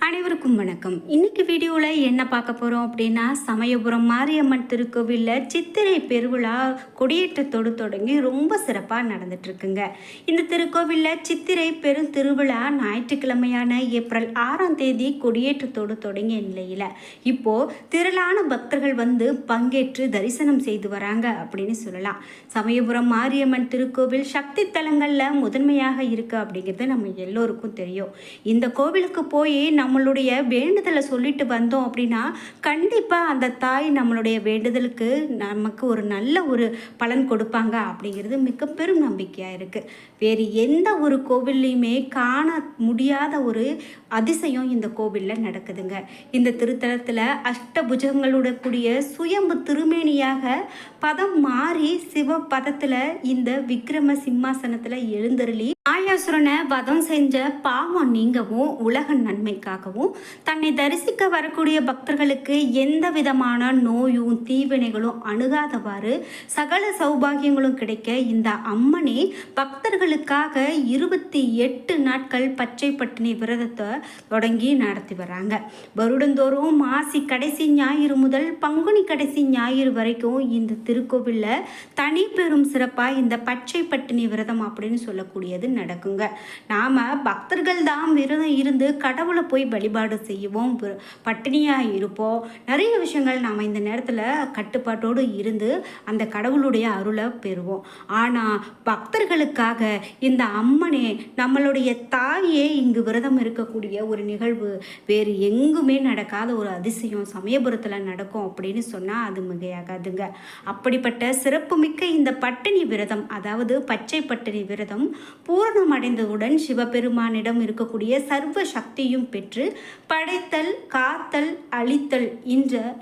அனைவருக்கும் வணக்கம். இன்னைக்கு வீடியோவில் என்ன பார்க்க போகிறோம் அப்படின்னா, சமயபுரம் மாரியம்மன் திருக்கோவிலில் சித்திரை பெருவிழா கொடியேற்றத்தோடு தொடங்கி ரொம்ப சிறப்பாக நடந்துட்டுருக்குங்க. இந்த திருக்கோவிலில் சித்திரை பெருந்திருவிழா ஞாயிற்றுக்கிழமையான ஏப்ரல் 6ஆம் தேதி கொடியேற்றத்தோடு தொடங்கிய நிலையில் இப்போது திரளான பக்தர்கள் வந்து பங்கேற்று தரிசனம் செய்து வராங்க அப்படின்னு சொல்லலாம். சமயபுரம் மாரியம்மன் திருக்கோவில் சக்தி தலங்களில் முதன்மையாக இருக்குது அப்படிங்கிறது நம்ம எல்லோருக்கும் தெரியும். இந்த கோவிலுக்கு போய் நம்மளுடைய வேண்டுதலை சொல்லிட்டு வந்தோம் அப்படின்னா கண்டிப்பாக அந்த தாய் நம்மளுடைய வேண்டுதலுக்கு நமக்கு ஒரு நல்ல ஒரு பலன் கொடுப்பாங்க அப்படிங்கிறது மிக பெரும் நம்பிக்கையாக இருக்குது. வேறு எந்த ஒரு கோவில்லையுமே காண முடியாத ஒரு அதிசயம் இந்த கோவிலில் நடக்குதுங்க. இந்த திருத்தலத்தில் அஷ்டபுஜங்களோட கூடிய சுயம்பு திருமேனியாக பதம் மாறி சிவ பதத்தில் இந்த விக்ரம சிம்மாசனத்தில் எழுந்தருளி ஆயாசுரனை வதம் செஞ்ச பாவம் நீங்கவும் உலக நன்மைக்காகவும் தன்னை தரிசிக்க வரக்கூடிய பக்தர்களுக்கு எந்த விதமான நோயும் தீவினைகளும் அணுகாதவாறு சகல சௌபாகியங்களும் கிடைக்க இந்த அம்மனே பக்தர்களுக்காக 28 நாட்கள் பச்சை பட்டினி விரதத்தை தொடங்கி நடத்தி வராங்க. வருடந்தோறும் மாசி கடைசி ஞாயிறு முதல் பங்குனி கடைசி ஞாயிறு வரைக்கும் இந்த திருக்கோவிலில் தனி பெரும் சிறப்பாக இந்த பச்சை பட்டினி விரதம் அப்படின்னு சொல்லக்கூடியது நடக்குங்க. நாம் பக்தர்கள் தான் விரதம் இருந்து கடவுளை போய் வழிபாடு செய்வோம், பட்டினியாக இருப்போம். நிறைய விஷயங்கள் நாம் இந்த நேரத்தில் கட்டுப்பாட்டோடு இருந்து அந்த கடவுளுடைய அருளை பெறுவோம். ஆனால் பக்தர்களுக்காக இந்த அம்மனே நம்மளுடைய தாயே இங்கு விரதம் இருக்கக்கூடிய ஒரு நிகழ்வு வேறு எங்குமே நடக்காத ஒரு அதிசயம் சமயபுரத்தில் நடக்கும் அப்படின்னு சொன்னால் அது மிகையாகாதுங்க. அப்படிப்பட்ட சிறப்புமிக்க இந்த பட்டினி விரதம், அதாவது பச்சை பட்டினி விரதம் பூரணமடைந்தவுடன் சிவபெருமானிடம் இருக்கக்கூடிய சர்வ சக்தியும் பெற்று படைத்தல், காத்தல், அழித்தல்,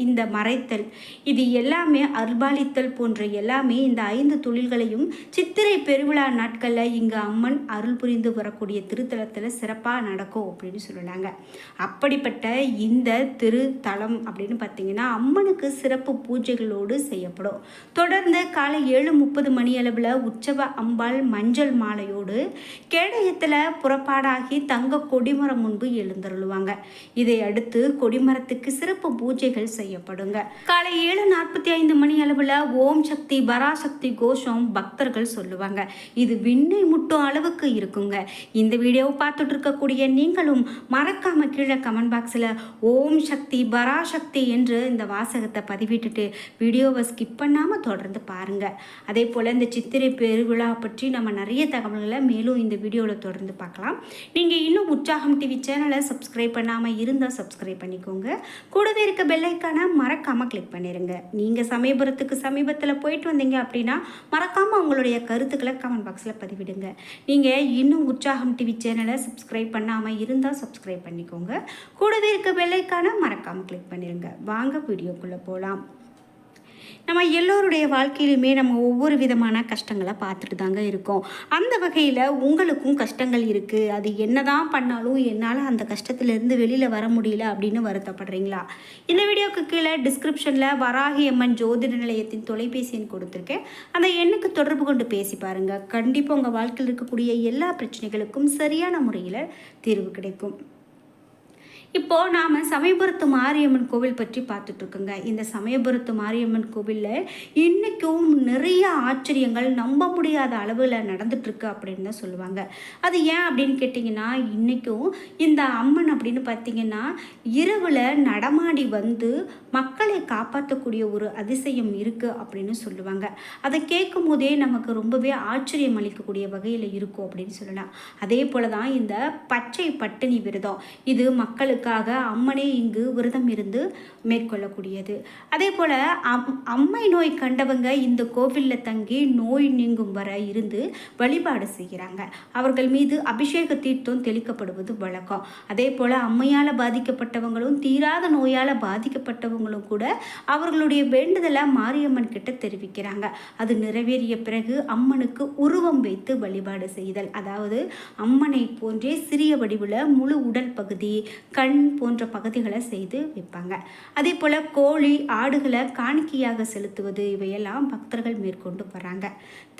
இந்த மறைத்தல், இது எல்லாமே அருள்பாலித்தல் போன்ற எல்லாமே இந்த 5 தொழில்களையும் சித்திரை பெருவிழா நாட்களில் இங்கு அம்மன் அருள் புரிந்து வரக்கூடிய திருத்தலத்தில் சிறப்பாக நடக்கும் அப்படின்னு சொல்லலாங்க. அப்படிப்பட்ட இந்த திருத்தலம் அப்படின்னு பார்த்தீங்கன்னா அம்மனுக்கு சிறப்பு பூஜைகளோடு செய்யப்படும். தொடர்ந்து காலை 7:30 மணி அளவில் உற்சவ அம்பாள் மஞ்சள் மாலையோடு கேடயத்தில் புறப்பாடாகி தங்க கொடிமரம் முன்பு எழுந்தருளுவாங்க. இதை அடுத்து கொடிமரத்துக்கு சிறப்பு பூஜைகள் செய்யப்படுங்க. காலை 7:45 மணி அளவில் ஓம் சக்தி பராசக்தி கோஷம் பக்தர்கள் சொல்லுவாங்க. இது விண்ணை முட்டும் அளவுக்கு இருக்குங்க. இந்த வீடியோவை பார்த்துட்டு இருக்கக்கூடிய நீங்களும் மறக்காம கீழே கமெண்ட் பாக்ஸில் ஓம் சக்தி பராசக்தி என்று இந்த வாசகத்தை பதிவிட்டுட்டு வீடியோவை ஸ்கிப் பண்ணாமல் தொடர்ந்து பாருங்க. அதே போல் இந்த சித்திரை பெருவிழா பற்றி நம்ம நிறைய தகவல்களை மேலும் இந்த வீடியோவில் தொடர்ந்து பார்க்கலாம். நீங்கள் இன்னும் உற்சாகம் டிவி சேனலை சப்ஸ்கிரைப் பண்ணாமல் இருந்தால் சப்ஸ்கிரைப் பண்ணிக்கோங்க. கூடவே இருக்க பெல் ஐக்கானை மறக்காமல் கிளிக் பண்ணிடுங்க. நீங்கள் சமயபுரத்துக்கு சமீபத்தில் போயிட்டு வந்தீங்க அப்படின்னா மறக்காமல் உங்களுடைய கருத்துக்களை கமெண்ட் பாக்ஸில் பதிவிடுங்க. நீங்கள் இன்னும் உற்சாகம் டிவி சேனலை சப்ஸ்கிரைப் பண்ணாமல் இருந்தால் சப்ஸ்கிரைப் பண்ணிக்கோங்க. கூடவே இருக்க பெல் ஐக்கானை மறக்காமல் கிளிக் பண்ணிடுங்க. வாங்க வீடியோக்குள்ளே போகலாம். நம்ம எல்லோருடைய வாழ்க்கையிலுமே நம்ம ஒவ்வொரு விதமான கஷ்டங்களை பார்த்துட்டு தாங்க இருக்கோம். அந்த வகையில் உங்களுக்கும் கஷ்டங்கள் இருக்குது. அது என்ன தான் பண்ணாலும் என்னால் அந்த கஷ்டத்துலேருந்து வெளியில் வர முடியல அப்படின்னு வருத்தப்படுறீங்களா? இந்த வீடியோக்கு கீழே டிஸ்கிரிப்ஷனில் வராகி அம்மன் ஜோதிட நிலையத்தின் தொலைபேசி எண் கொடுத்துருக்கேன். அந்த எண்ணுக்கு தொடர்பு கொண்டு பேசி பாருங்கள். கண்டிப்பாக உங்கள் வாழ்க்கையில் இருக்கக்கூடிய எல்லா பிரச்சனைகளுக்கும் சரியான முறையில் தீர்வு கிடைக்கும். இப்போது நாம் சமயபுரத்து மாரியம்மன் கோவில் பற்றி பார்த்துட்ருக்கோங்க. இந்த சமயபுரத்து மாரியம்மன் கோவிலில் இன்றைக்கும் நிறைய ஆச்சரியங்கள் நம்ப முடியாத அளவில் நடந்துட்டுருக்கு அப்படின்னு தான் சொல்லுவாங்க. அது ஏன் அப்படின்னு கேட்டிங்கன்னா, இன்றைக்கும் இந்த அம்மன் அப்படின்னு பார்த்திங்கன்னா இரவில் நடமாடி வந்து மக்களை காப்பாற்றக்கூடிய ஒரு அதிசயம் இருக்குது அப்படின்னு சொல்லுவாங்க. அதை கேட்கும் போதே நமக்கு ரொம்பவே ஆச்சரியம் அளிக்கக்கூடிய வகையில் இருக்கும் அப்படின்னு சொல்லலாம். அதே போல் தான் இந்த பச்சை பட்டினி விரதம், இது மக்களுக்கு அம்மனே இங்கு விரதம் இருந்து மேற்கொள்ளக்கூடியது. அதே போல அம்மை நோய் கண்டவங்க இந்த கோவிலில் தங்கி நோய் நீங்கும் வர இருந்து வழிபாடு செய்கிறாங்க. அவர்கள் மீது அபிஷேக தீர்த்தம் தெளிக்கப்படுவது வழக்கம். அதே போல அம்மையால் பாதிக்கப்பட்டவங்களும் தீராத நோயால் பாதிக்கப்பட்டவங்களும் கூட அவர்களுடைய வேண்டுதலை மாரியம்மன் கிட்ட தெரிவிக்கிறாங்க. அது நிறைவேறிய பிறகு அம்மனுக்கு உருவம் வைத்து வழிபாடு செய்தல், அதாவது அம்மனை போன்றே சிறிய வடிவில் முழு உடல் பகுதி, கண், கண் போன்ற பகுதிகளை செய்து வைப்பாங்க. அதே போல் கோழி ஆடுகளை காணிக்கையாக செலுத்துவது இவையெல்லாம் பக்தர்கள் மேற்கொண்டு வராங்க.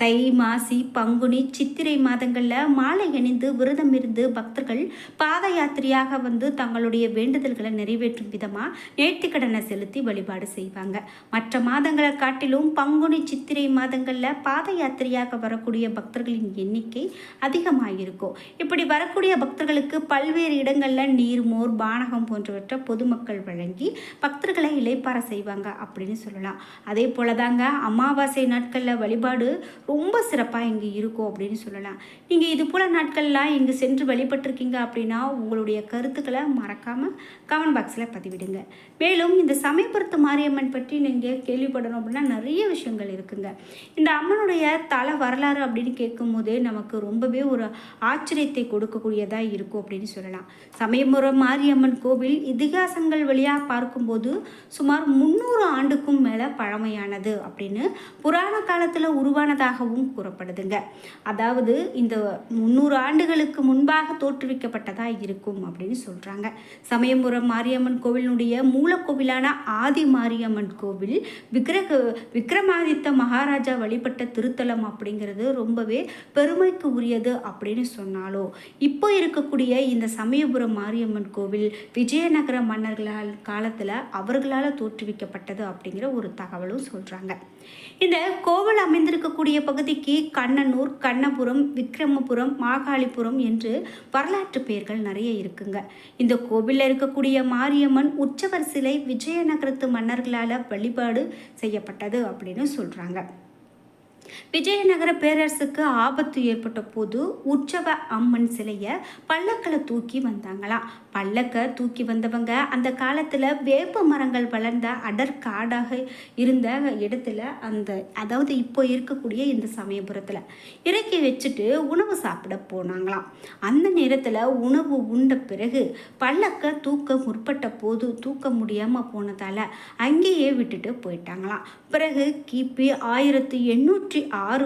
தை மாசி பங்குனி சித்திரை மாதங்களில் மாலை அணிந்து விரதம் இருந்து பக்தர்கள் பாத யாத்திரையாக வந்து தங்களுடைய வேண்டுதல்களை நிறைவேற்றும் விதமாக நேர்த்திக்கடனை செலுத்தி வழிபாடு செய்வாங்க. மற்ற மாதங்களை காட்டிலும் பங்குனி சித்திரை மாதங்களில் பாத யாத்திரையாக வரக்கூடிய பக்தர்களின் எண்ணிக்கை அதிகமாக இருக்கும். இப்படி வரக்கூடிய பக்தர்களுக்கு பல்வேறு இடங்களில் நீர்மோர் பானகம் போன்றவற்றை பொதுமக்கள் வழங்கி பக்தர்களை இளைப்பார செய்வாங்க அப்படின்னு சொல்லலாம். அதே போல தாங்க அமாவாசை நாட்களில் வழிபாடு ரொம்ப சிறப்பாக இங்கே இருக்கும் அப்படின்னு சொல்லலாம். நீங்கள் இது போல் நாட்கள்லாம் இங்கே சென்று வழிபட்டிருக்கீங்க அப்படின்னா உங்களுடைய கருத்துக்களை மறக்காமல் கமெண்ட் பாக்ஸில் பதிவிடுங்க. மேலும் இந்த சமயபுரத்து மாரியம்மன் பற்றி நீங்கள் கேள்விப்படணும் அப்படின்னா நிறைய விஷயங்கள் இருக்குங்க. இந்த அம்மனுடைய தல வரலாறு அப்படின்னு கேட்கும்போது நமக்கு ரொம்பவே ஒரு ஆச்சரியத்தை கொடுக்கக்கூடியதாக இருக்கும் அப்படின்னு சொல்லலாம். சமயபுரம் மாரியம்மன் கோவில் இதிகாசங்கள் வழியாக பார்க்கும்போது சுமார் 300 ஆண்டுக்கும் மேலே பழமையானது அப்படின்னு புராண காலத்தில் உருவானதாகவும் கூறப்படுதுங்க. அதாவது இந்த 300 ஆண்டுகளுக்கு முன்பாக தோற்றுவிக்கப்பட்டதாக இருக்கும் அப்படின்னு சொல்கிறாங்க. சமயபுரம் மாரியம்மன் கோவிலுடைய மூலக்கோவிலான ஆதி மாரியம்மன் கோவில் விக்ரமாதித்த மகாராஜா வழிபட்ட திருத்தலம் அப்படிங்கிறது ரொம்பவே பெருமைக்கு உரியது அப்படின்னு சொன்னாலும் இப்போ இருக்கக்கூடிய இந்த சமயபுரம் மாரியம்மன் கோவில் விஜயநகர மன்னர்களால் காலத்தில் அவர்களால் தோற்றுவிக்கப்பட்டது அப்படிங்கிற ஒரு தகவலும் சொல்கிறாங்க. இந்த கோவில் அமைந்திருக்கக்கூடிய பகுதிக்கு கண்ணனூர், கண்ணபுரம், விக்ரமபுரம், மாகாளிபுரம் என்று வரலாற்று பெயர்கள் நிறைய இருக்குங்க. இந்த கோவிலில் இருக்கக்கூடிய மாரியம்மன் உற்சவர் சிலை விஜயநகரத்து மன்னர்களால் வழிபாடு செய்யப்பட்டது அப்படின்னு சொல்கிறாங்க. விஜயநகர பேரரசுக்கு ஆபத்து ஏற்பட்ட போது உற்சவ அம்மன் சிலையை பல்லக்கில் தூக்கி வந்தாங்களாம். பல்லக்க தூக்கி வந்தவங்க அந்த காலத்தில் வேப்ப மரங்கள் வளர்ந்த அடற்காடாக இருந்த இடத்துல அதாவது இப்போ இருக்கக்கூடிய இந்த சமயபுரத்தில் இறக்கி வச்சுட்டு உணவு சாப்பிட போனாங்களாம். அந்த நேரத்தில் உணவு உண்ட பிறகு பல்லக்க தூக்க முற்பட்ட போது தூக்க முடியாமல் போனதால் அங்கேயே விட்டுட்டு போயிட்டாங்களாம். பிறகு கிபி 1806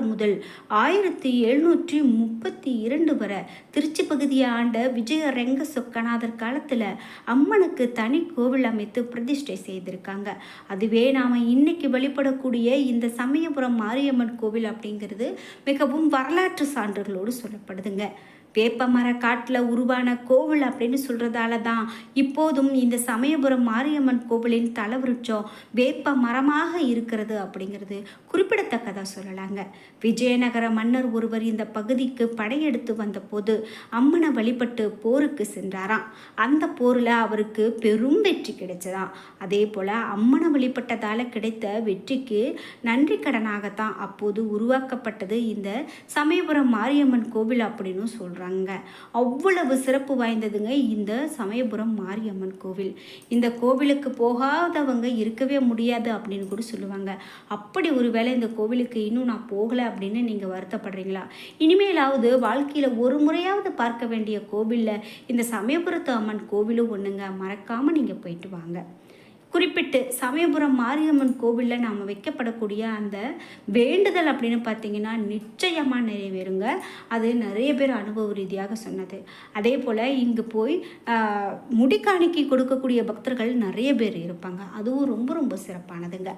முதல் 1732 வரை திருச்சி பகுதியை ஆண்ட விஜயரங்க சொக்கநாதர் காலத்தில் அம்மனுக்கு தனி கோவில் அமைத்து பிரதிஷ்டை செய்திருக்காங்க. அதுவே நாம் இன்னைக்கு வழிபடக்கூடிய இந்த சமயபுரம் மாரியம்மன் கோவில் அப்படிங்கிறது மிகவும் வரலாற்று சான்றுகளோடு சொல்லப்படுதுங்க. வேப்பமர காட்டில் உருவான கோவில் அப்படின்னு சொல்கிறதால தான் இப்போதும் இந்த சமயபுரம் மாரியம்மன் கோவிலின் தலவிருட்சம் வேப்ப மரமாக இருக்கிறது அப்படிங்கிறது குறிப்பிடத்தக்கதாக சொல்லலாங்க. விஜயநகர மன்னர் ஒருவர் இந்த பகுதிக்கு படையெடுத்து வந்த போது அம்மனை வழிபட்டு போருக்கு சென்றாராம். அந்த போரில் அவருக்கு பெரும் வெற்றி கிடைச்சதாம். அதே போல் அம்மனை வழிபட்டதால் கிடைத்த வெற்றிக்கு நன்றி கடனாகத்தான் அப்போது உருவாக்கப்பட்டது இந்த சமயபுரம் மாரியம்மன் கோவில் அப்படின்னு சொல்கிறாங்க. அவ்வளவு சிறப்பு வாய்ந்ததுங்க இந்த சமயபுரம் மாரியம்மன் கோவில். இந்த கோவிலுக்கு போகாதவங்க இருக்கவே முடியாது அப்படின்னு கூட சொல்லுவாங்க. அப்படி ஒருவேளை இந்த கோவிலுக்கு இன்னும் நான் போகலை அப்படின்னு நீங்கள் வருத்தப்படுறீங்களா? இனிமேலாவது வாழ்க்கையில் ஒரு முறையாவது பார்க்க வேண்டிய கோவிலில் இந்த சமயபுரத்து அம்மன் கோவிலும் ஒன்றுங்க. மறக்காமல் நீங்கள் போயிட்டு வாங்க. குறிப்பிட்டு சமயபுரம் மாரியம்மன் கோவிலில் நாம் வைக்கப்படக்கூடிய அந்த வேண்டுதல் அப்படின்னு பார்த்தீங்கன்னா நிச்சயமாக நிறைவேறுங்க. அது நிறைய பேர் அனுபவ ரீதியாக சொன்னது. அதே போல் இங்கே போய் முடிக்காணிக்கை கொடுக்கக்கூடிய பக்தர்கள் நிறைய பேர் இருப்பாங்க. அதுவும் ரொம்ப ரொம்ப சிறப்பானதுங்க.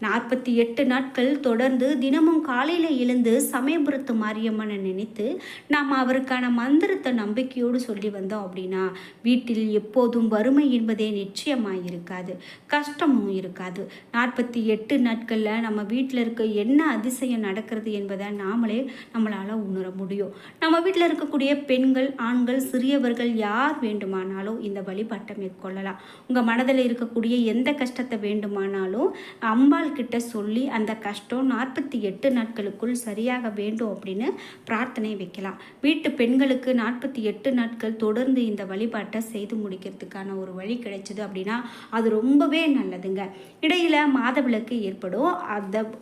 48 நாட்கள் தொடர்ந்து தினமும் காலையில் எழுந்து சமயபுரத்து மாரியம்மனை நினைத்து நாம் அவருக்கான மந்திரத்தை நம்பிக்கையோடு சொல்லி வந்தோம் அப்படின்னா வீட்டில் எப்போதும் வறுமை என்பதே நிச்சயமாக இருக்காது, கஷ்டமும் இருக்காது. 48 நாட்களில் நம்ம வீட்டில் இருக்க என்ன அதிசயம் நடக்கிறது என்பதை நம்மளால் உணர முடியும். நம்ம வீட்டில் இருக்கக்கூடிய பெண்கள், ஆண்கள், சிறியவர்கள் யார் வேண்டுமானாலும் இந்த வழிபாட்டை மேற்கொள்ளலாம். உங்கள் மனதில் இருக்கக்கூடிய எந்த கஷ்டத்தை வேண்டுமானாலும் அம்பாள் கிட்ட சொல்லி அந்த கஷ்டம் 48 நாட்களுக்குள் சரியாக வேண்டும் அப்படின்னு பிரார்த்தனை வைக்கலாம். வீட்டு பெண்களுக்கு 48 நாட்கள் தொடர்ந்து இந்த வழிபாட்டை செய்து முடிக்கிறதுக்கான ஒரு வழி கிடைச்சது அப்படின்னா அது ரொம்ப ரொம்பவே நல்லதுங்க. இடையில் மாதவிலக்கு ஏற்படும்.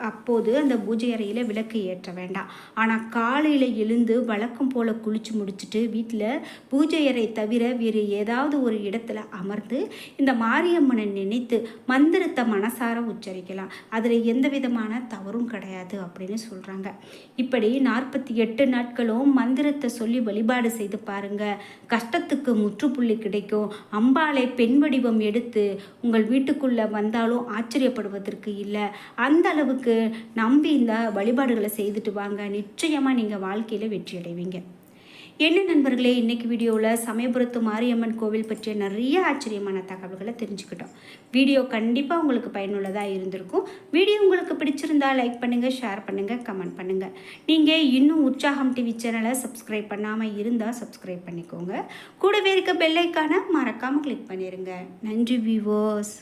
அப்போது அந்த பூஜை அறையில் விளக்கு ஏற்ற வேண்டாம். ஆனால் காலையில் எழுந்து வழக்கம் போல் குளித்து முடிச்சுட்டு வீட்டில் பூஜை அறை தவிர வேறு ஏதாவது ஒரு இடத்துல அமர்ந்து இந்த மாரியம்மனை நினைத்து மந்திரத்தை மனசார உச்சரிக்கலாம். அதில் எந்த விதமான தவறும் கிடையாது அப்படின்னு சொல்கிறாங்க. இப்படி 48 நாட்களும் மந்திரத்தை சொல்லி வழிபாடு செய்து பாருங்க. கஷ்டத்துக்கு முற்றுப்புள்ளி கிடைக்கும். அம்பாளை பெண் வடிவம் எடுத்து உங்கள் வீட்டுக்குள்ளே வந்தாலும் ஆச்சரியப்படுவதற்கு இல்லை. அந்த அளவுக்கு நம்பி இந்த வழிபாடுகளை செய்துட்டு வாங்க. நிச்சயமாக நீங்கள் வாழ்க்கையில் வெற்றி அடைவீங்க. என்ன நண்பர்களே, இன்றைக்கி வீடியோவில் சமயபுரத்து மாரியம்மன் கோவில் பற்றிய நிறைய ஆச்சரியமான தகவல்களை தெரிஞ்சுக்கிட்டோம். வீடியோ கண்டிப்பாக உங்களுக்கு பயனுள்ளதாக இருந்திருக்கும். வீடியோ உங்களுக்கு பிடிச்சிருந்தா லைக் பண்ணுங்கள், ஷேர் பண்ணுங்கள், கமெண்ட் பண்ணுங்கள். நீங்கள் இன்னும் உற்சாகம் டிவி சேனலை சப்ஸ்கிரைப் பண்ணாமல் இருந்தால் சப்ஸ்கிரைப் பண்ணிக்கோங்க. கூடவே இருக்க பெல் ஐக்கானை மறக்காமல் கிளிக் பண்ணிடுங்க. நன்றி வியூவர்ஸ்.